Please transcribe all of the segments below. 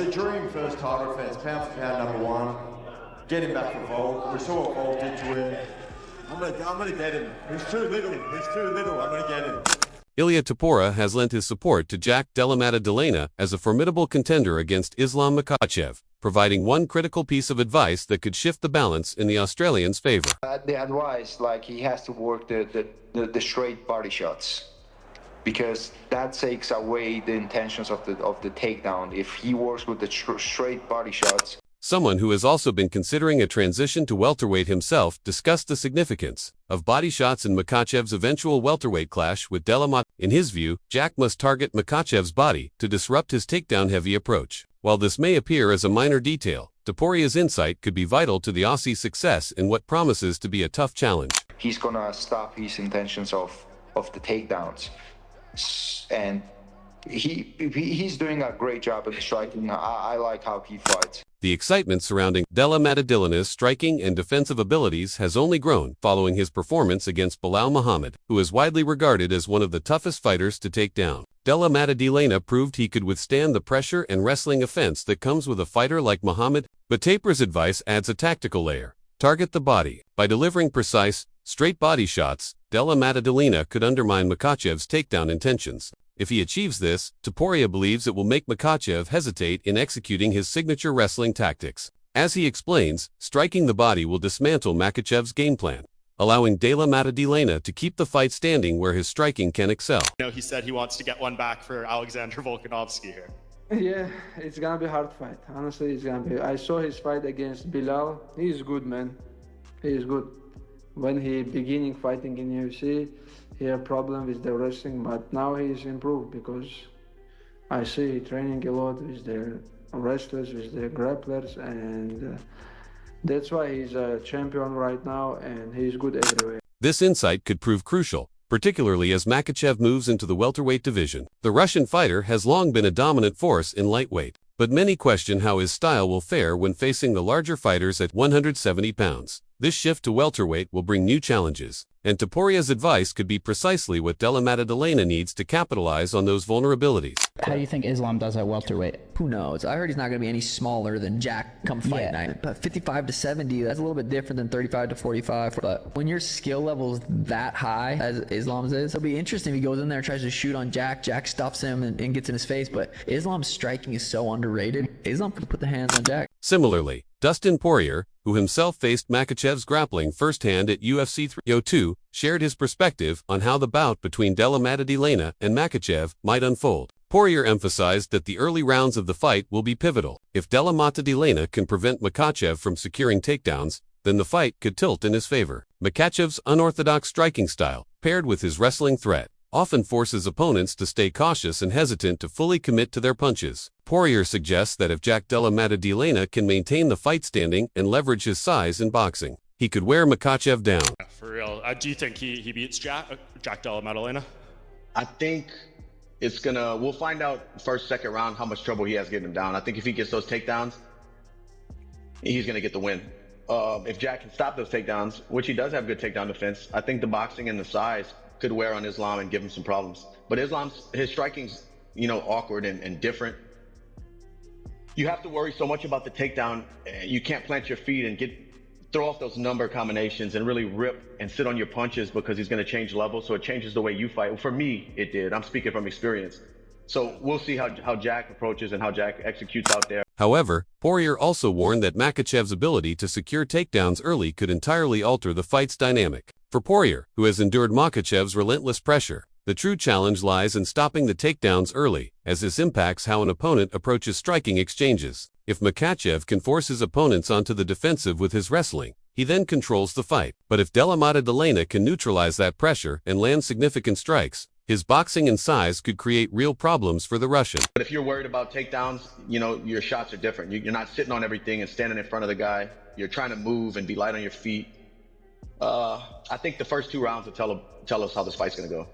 a dream first title defense, pound for pound #1. Get him back for Volk. We saw what Volk did to him. I'm gonna get him. He's too little. I'm gonna get him. Ilia Topuria has lent his support to Jack Della Maddalena as a formidable contender against Islam Makhachev, providing one critical piece of advice that could shift the balance in the Australian's favor. The advice, like, he has to work the straight body shots, because that takes away the intentions of the takedown. If he works with the straight body shots. Someone who has also been considering a transition to welterweight himself discussed the significance of body shots in Makhachev's eventual welterweight clash with Della Maddalena. In his view, Jack must target Makhachev's body to disrupt his takedown-heavy approach. While this may appear as a minor detail, Topuria's insight could be vital to the Aussie's success in what promises to be a tough challenge. He's gonna stop his intentions of the takedowns, and he's doing a great job at striking. I like how he fights. The excitement surrounding Della Maddalena's striking and defensive abilities has only grown following his performance against Belal Muhammad, who is widely regarded as one of the toughest fighters to take down. Della Maddalena proved he could withstand the pressure and wrestling offense that comes with a fighter like Muhammad, but Topueria's advice adds a tactical layer. Target the body. By delivering precise, straight body shots, Della Maddalena could undermine Makhachev's takedown intentions. If he achieves this, Topuria believes it will make Makhachev hesitate in executing his signature wrestling tactics. As he explains, striking the body will dismantle Makhachev's game plan, allowing Della Maddalena to keep the fight standing where his striking can excel. He said he wants to get one back for Alexander Volkanovski here. Yeah, it's gonna be a hard fight. Honestly, it's gonna be. I saw his fight against Belal. He's good, man. He is good. When he beginning fighting in UFC, he had problem with the wrestling, but now he's improved because I see he training a lot with the wrestlers, with the grapplers, and that's why he's a champion right now, and he's good everywhere. This insight could prove crucial, particularly as Makhachev moves into the welterweight division. The Russian fighter has long been a dominant force in lightweight, but many question how his style will fare when facing the larger fighters at 170 pounds. This shift to welterweight will bring new challenges, and Topuria's advice could be precisely what Della Maddalena needs to capitalize on those vulnerabilities. How do you think Islam does at welterweight? Who knows? I heard he's not going to be any smaller than Jack come fight night. But 55 to 70, that's a little bit different than 35 to 45. But when your skill level is that high, as Islam's is, it'll be interesting if he goes in there and tries to shoot on Jack. Jack stuffs him and gets in his face. But Islam's striking is so underrated. Islam can put the hands on Jack. Similarly, Dustin Poirier, who himself faced Makhachev's grappling firsthand at UFC 302, shared his perspective on how the bout between Della Maddalena and Makhachev might unfold. Poirier emphasized that the early rounds of the fight will be pivotal. If Della Maddalena can prevent Makhachev from securing takedowns, then the fight could tilt in his favor. Makhachev's unorthodox striking style, paired with his wrestling threat, often forces opponents to stay cautious and hesitant to fully commit to their punches. Poirier suggests that if Jack Della Maddalena can maintain the fight standing and leverage his size in boxing, he could wear Makhachev down. Yeah, for real. Do you think he beats Jack Della Maddalena? I think we'll find out first, second round how much trouble he has getting him down. I think if he gets those takedowns, he's gonna get the win. If Jack can stop those takedowns, which he does have good takedown defense, I think the boxing and the size could wear on Islam and give him some problems. But his striking's, awkward and different. You have to worry so much about the takedown. You can't plant your feet and throw off those number combinations and really rip and sit on your punches, because he's going to change levels. So it changes the way you fight. For me, it did. I'm speaking from experience. So we'll see how Jack approaches and how Jack executes out there. However, Poirier also warned that Makhachev's ability to secure takedowns early could entirely alter the fight's dynamic. For Poirier, who has endured Makhachev's relentless pressure, the true challenge lies in stopping the takedowns early, as this impacts how an opponent approaches striking exchanges. If Makhachev can force his opponents onto the defensive with his wrestling, he then controls the fight. But if Della Maddalena can neutralize that pressure and land significant strikes, his boxing and size could create real problems for the Russian. But if you're worried about takedowns, your shots are different. You're not sitting on everything and standing in front of the guy. You're trying to move and be light on your feet. I think the first 2 rounds will tell us how this fight's going to go.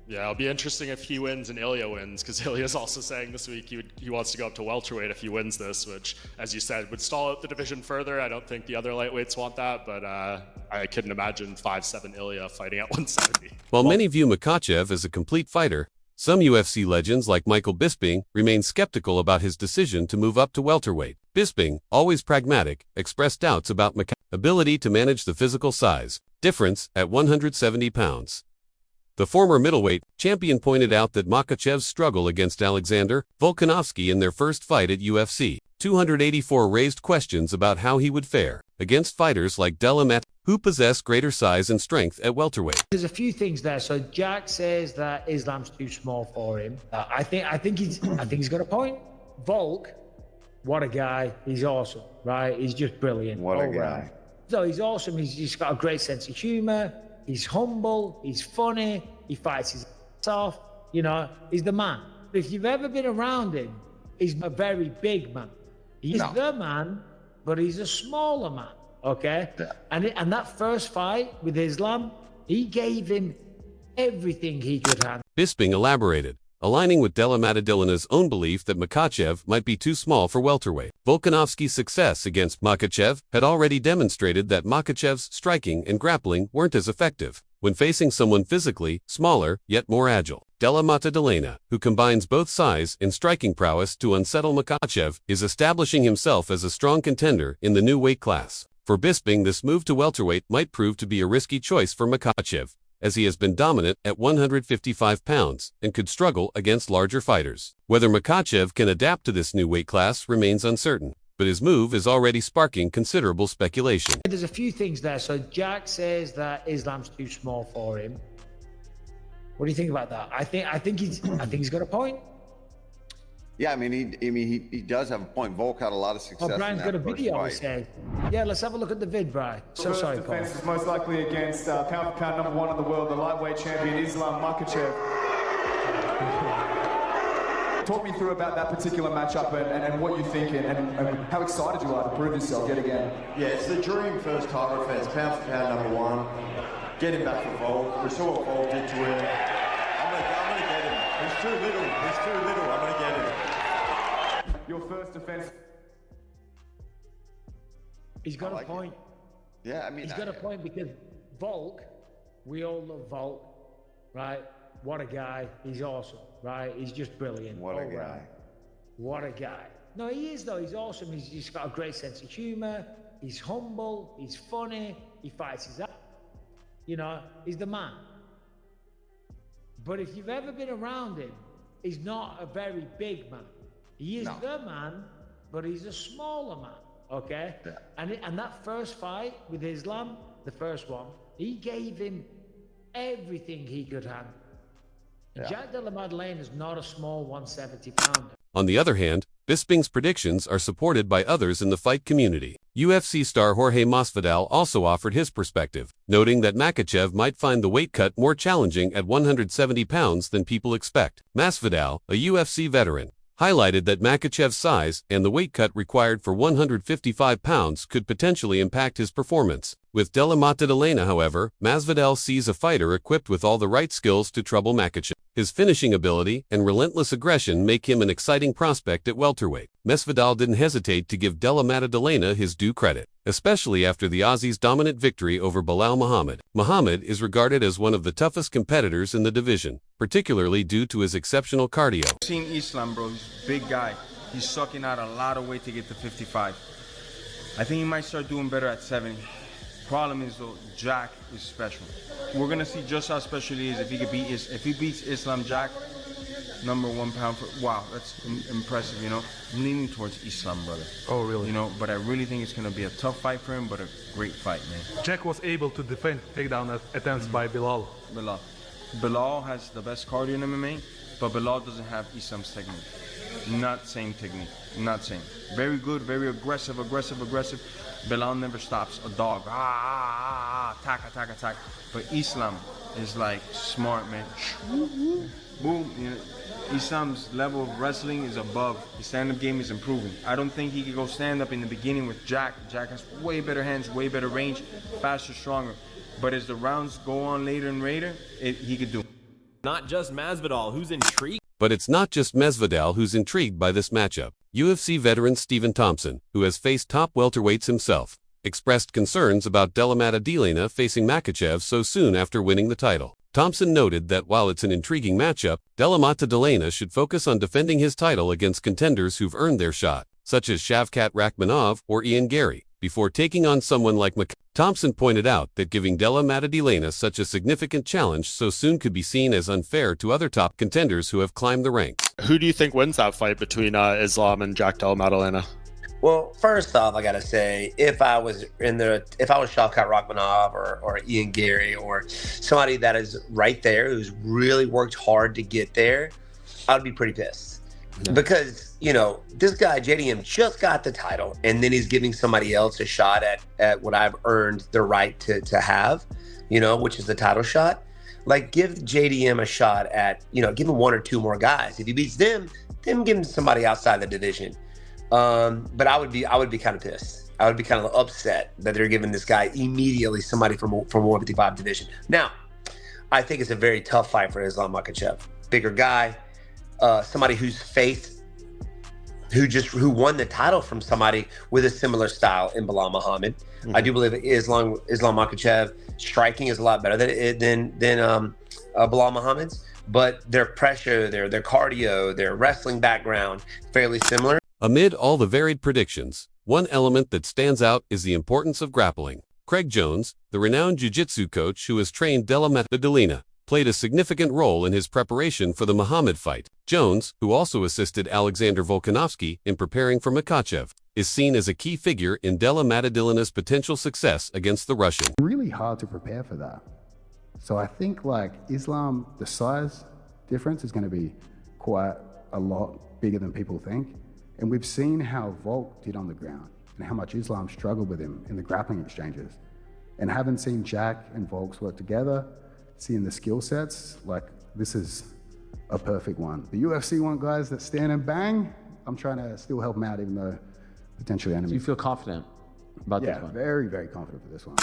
Yeah, it'll be interesting if he wins and Ilia wins, because Ilia's also saying this week he wants to go up to welterweight if he wins this, which, as you said, would stall out the division further. I don't think the other lightweights want that, but I couldn't imagine 5'7" Ilia fighting at 170. While many view Makhachev as a complete fighter, Some UFC legends like Michael Bisping remain skeptical about his decision to move up to welterweight. Bisping, always pragmatic, expressed doubts about Makhachev's ability to manage the physical size difference at 170 pounds. The former middleweight champion pointed out that Makhachev's struggle against Alexander Volkanovski in their first fight at UFC 284 raised questions about how he would fare against fighters like Della Maddalena, who possess greater size and strength at welterweight. There's a few things there. So Jack says that Islam's too small for him. I think he's got a point. Volk, what a guy! He's awesome, right? He's just brilliant. What a guy! So he's awesome. He's just got a great sense of humor. He's humble. He's funny. He fights his ass off. You know, he's the man. If you've ever been around him, he's a very big man. He's the man, but he's a smaller man. Okay, and that first fight with Islam, he gave him everything he could handle. Bisping elaborated, aligning with Della Maddalena's own belief that Makhachev might be too small for welterweight. Volkanovski's success against Makhachev had already demonstrated that Makhachev's striking and grappling weren't as effective when facing someone physically smaller yet more agile. Della Maddalena, who combines both size and striking prowess to unsettle Makhachev, is establishing himself as a strong contender in the new weight class. For Bisping, this move to welterweight might prove to be a risky choice for Makhachev, as he has been dominant at 155 pounds and could struggle against larger fighters. Whether Makhachev can adapt to this new weight class remains uncertain, but his move is already sparking considerable speculation. There's a few things there. So Jack says that Islam's too small for him. What do you think about that? I think he's got a point. Yeah, I mean, he does have a point. Volk had a lot of success. Oh, Brian's got a video, he said. Yeah, let's have a look at the vid, Brian. So sorry, Paul. Defense is most likely against pound for pound #1 in the world, the lightweight champion Islam Makhachev. Talk me through about that particular matchup and what you think and how excited you are to prove yourself yet again. Yeah, it's the dream first title defense, pound for pound #1. Get him back for Volk. We saw what Volk did to him. I'm gonna get him. He's too little. I'm gonna get him. Your first defense. He's got a point. Yeah, I mean, he's got a point because Volk, we all love Volk, right? What a guy. He's awesome, right? He's just brilliant. What a guy. What a guy. No, he is though. He's awesome. He's just got a great sense of humor. He's humble. He's funny. He fights his ass. You know, he's the man. But if you've ever been around him, he's not a very big man. He is the man, but he's a smaller man, okay? Yeah. And that first fight with Islam, the first one, he gave him everything he could handle. Yeah. Jack Della Maddalena is not a small 170-pounder. On the other hand, Bisping's predictions are supported by others in the fight community. UFC star Jorge Masvidal also offered his perspective, noting that Makhachev might find the weight cut more challenging at 170 pounds than people expect. Masvidal, a UFC veteran, highlighted that Makhachev's size and the weight cut required for 155 pounds could potentially impact his performance. With Della Maddalena, however, Masvidal sees a fighter equipped with all the right skills to trouble Makhachev. His finishing ability and relentless aggression make him an exciting prospect at welterweight. Masvidal didn't hesitate to give Della Maddalena his due credit, especially after the Aussie's dominant victory over Belal Muhammad. Muhammad is regarded as one of the toughest competitors in the division, particularly due to his exceptional cardio. I've seen Islam, bro. He's a big guy. He's sucking out a lot of weight to get to 55. I think he might start doing better at 70. Problem is though, Jack is special. We're gonna see just how special he is if he beats Islam Jack, #1 pound for. Wow, that's impressive. You know, I'm leaning towards Islam, brother. Oh, really? You know, but I really think it's gonna be a tough fight for him, but a great fight, man. Jack was able to defend takedown attempts by Belal. Belal has the best cardio in MMA, but Belal doesn't have Islam's technique. Not same technique. Not same. Very good, very aggressive. Belal never stops. A dog. Attack. But Islam is like smart, man. Boom. You know, Islam's level of wrestling is above. His stand-up game is improving. I don't think he could go stand-up in the beginning with Jack. Jack has way better hands, way better range, faster, stronger. But as the rounds go on later and later, he could do it. Not just Masvidal, who's intrigued. But it's not just Masvidal who's intrigued by this matchup. UFC veteran Stephen Thompson, who has faced top welterweights himself, expressed concerns about Della Maddalena facing Makhachev so soon after winning the title. Thompson noted that while it's an intriguing matchup, Della Maddalena should focus on defending his title against contenders who've earned their shot, such as Shavkat Rakhmonov or Ian Gary, before taking on someone like Makhachev. Thompson pointed out that giving Della Maddalena such a significant challenge so soon could be seen as unfair to other top contenders who have climbed the ranks. Who do you think wins that fight between Islam and Jack Della Maddalena? Well, first off, I gotta say, if I was Shavkat Rakhmonov or Ian Gary or somebody that is right there who's really worked hard to get there, I'd be pretty pissed. Yeah. Because, you know, this guy, JDM, just got the title, and then he's giving somebody else a shot at what I've earned the right to have, you know, which is the title shot. Like, give JDM a shot at, you know, give him one or two more guys. If he beats them, then give him somebody outside the division. But I would be kind of pissed. I would be kind of upset that they're giving this guy immediately somebody from 155 division. Now, I think it's a very tough fight for Islam Makhachev. Bigger guy, somebody who won the title from somebody with a similar style in Belal Muhammad. Mm-hmm. I do believe Islam Makhachev striking is a lot better than Belal Muhammad's, but their pressure, their cardio, their wrestling background, fairly similar. Amid all the varied predictions, one element that stands out is the importance of grappling. Craig Jones, the renowned jiu-jitsu coach who has trained Della Maddalena, played a significant role in his preparation for the Muhammad fight. Jones, who also assisted Alexander Volkanovski in preparing for Makhachev, is seen as a key figure in Della Maddalena's potential success against the Russian. Really hard to prepare for that. So I think like Islam, the size difference is going to be quite a lot bigger than people think. And we've seen how Volk did on the ground and how much Islam struggled with him in the grappling exchanges. And having seen Jack and Volks work together, seeing the skill sets, like this is a perfect one. The UFC want guys that stand and bang. I'm trying to still help them out even though potentially enemies. So you feel confident about this one? Yeah, very, very confident for this one.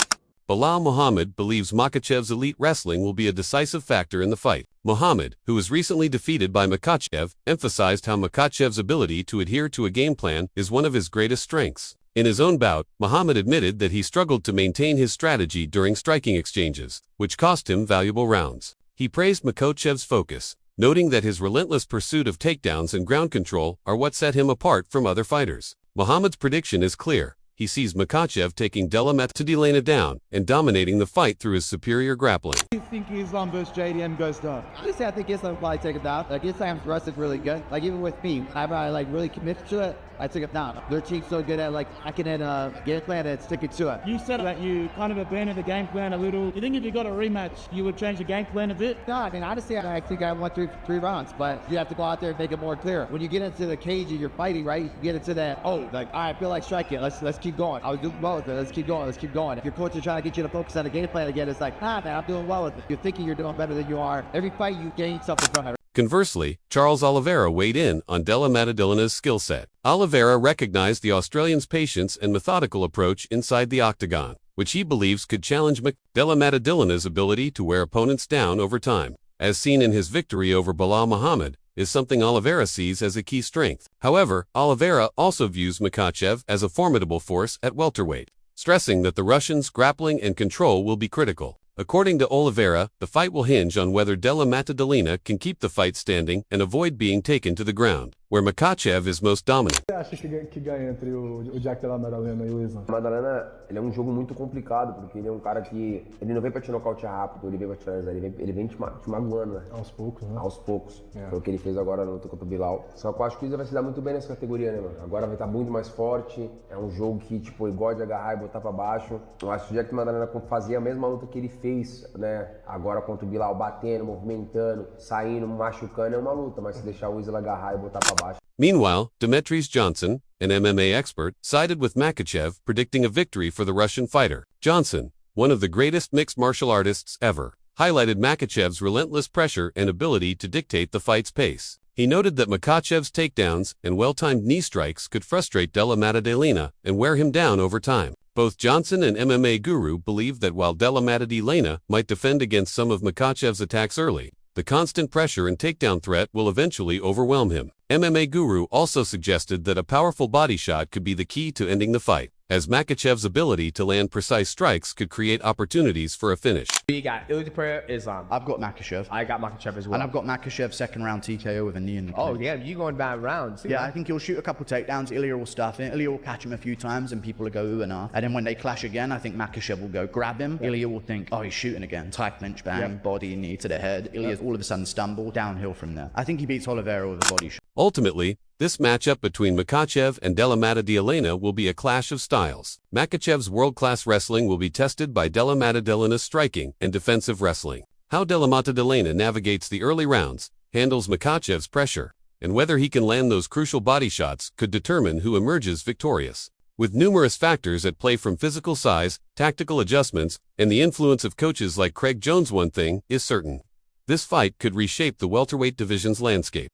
Belal Muhammad believes Makhachev's elite wrestling will be a decisive factor in the fight. Muhammad, who was recently defeated by Makhachev, emphasized how Makhachev's ability to adhere to a game plan is one of his greatest strengths. In his own bout, Muhammad admitted that he struggled to maintain his strategy during striking exchanges, which cost him valuable rounds. He praised Makhachev's focus, noting that his relentless pursuit of takedowns and ground control are what set him apart from other fighters. Muhammad's prediction is clear. He sees Makhachev taking Della Maddalena down and dominating the fight through his superior grappling. Do you think Islam versus JDM goes down? Honestly, I think Islam will probably take it down. Like, Islam's wrestling really good. Like, even with me, whenever I like really commit to it, I took it down. Their team's so good at like hacking in a game plan and sticking to it. You said that you kind of abandoned the game plan a little. You think if you got a rematch, you would change the game plan a bit? No, I mean, honestly, I think I won three rounds, but you have to go out there and make it more clear. When you get into the cage and you're fighting, right, you get into that, oh, like, all right, I feel like striking. Let's keep going. I was doing well with it. Let's keep going. If your coach is trying to get you to focus on the game plan again, it's like, man, I'm doing well with it. You're thinking you're doing better than you are. Every fight, you gain something from it. Conversely, Charles Oliveira weighed in on Della Maddalena's skill set. Oliveira recognized the Australian's patience and methodical approach inside the octagon, which he believes could challenge Della Maddalena's ability to wear opponents down over time, as seen in his victory over Belal Muhammad, is something Oliveira sees as a key strength. However, Oliveira also views Makhachev as a formidable force at welterweight, stressing that the Russian's grappling and control will be critical. According to Oliveira, the fight will hinge on whether Della Maddalena can keep the fight standing and avoid being taken to the ground, where Makhachev is most dominant. Você acha que ganha entre o Jack Della Maddalena e o Islam? Maddalena, ele é um jogo muito complicado, porque ele é um cara que ele não vem pra te nocautear rápido, ele vem pra te finalizar, ele vem te magoando, né? Aos poucos, né? Aos poucos. Foi o que ele fez agora na luta contra o Belal. Só que eu acho que o Islam vai se dar muito bem nessa categoria, né, mano? Agora vai estar muito mais forte, é um jogo que, tipo, ele gosta de agarrar e botar pra baixo. Eu acho que o Jack Maddalena fazia a mesma luta que ele fez, né? Agora contra o Belal, batendo, movimentando, saindo, machucando, é uma luta, mas se deixar o Islam agarrar e botar pra baixo. Meanwhile, Demetrius Johnson, an MMA expert, sided with Makhachev, predicting a victory for the Russian fighter. Johnson, one of the greatest mixed martial artists ever, highlighted Makhachev's relentless pressure and ability to dictate the fight's pace. He noted that Makhachev's takedowns and well-timed knee strikes could frustrate Della Maddalena and wear him down over time. Both Johnson and MMA Guru believe that while Della Maddalena might defend against some of Makhachev's attacks early, the constant pressure and takedown threat will eventually overwhelm him. MMA Guru also suggested that a powerful body shot could be the key to ending the fight, as Makhachev's ability to land precise strikes could create opportunities for a finish. We got Ilia Topuria, Islam. I've got Makhachev. I got Makhachev as well. And I've got Makhachev second round TKO with a knee in the Oh, yeah, you going bad rounds. Yeah, I think he'll shoot a couple takedowns. Ilia will stuff it. Ilia will catch him a few times and people will go ooh and ah. And then when they clash again, I think Makhachev will go grab him. Ilia will think, oh, he's shooting again. Tie clinch, bang, body, knee to the head. Ilia's all of a sudden stumble downhill from there. I think he beats Oliveira with a body shot. Ultimately, this matchup between Makhachev and Della Maddalena will be a clash of styles. Makhachev's world-class wrestling will be tested by Della Maddalena's striking and defensive wrestling. How Della Maddalena navigates the early rounds, handles Makhachev's pressure, and whether he can land those crucial body shots could determine who emerges victorious. With numerous factors at play from physical size, tactical adjustments, and the influence of coaches like Craig Jones, one thing is certain. This fight could reshape the welterweight division's landscape.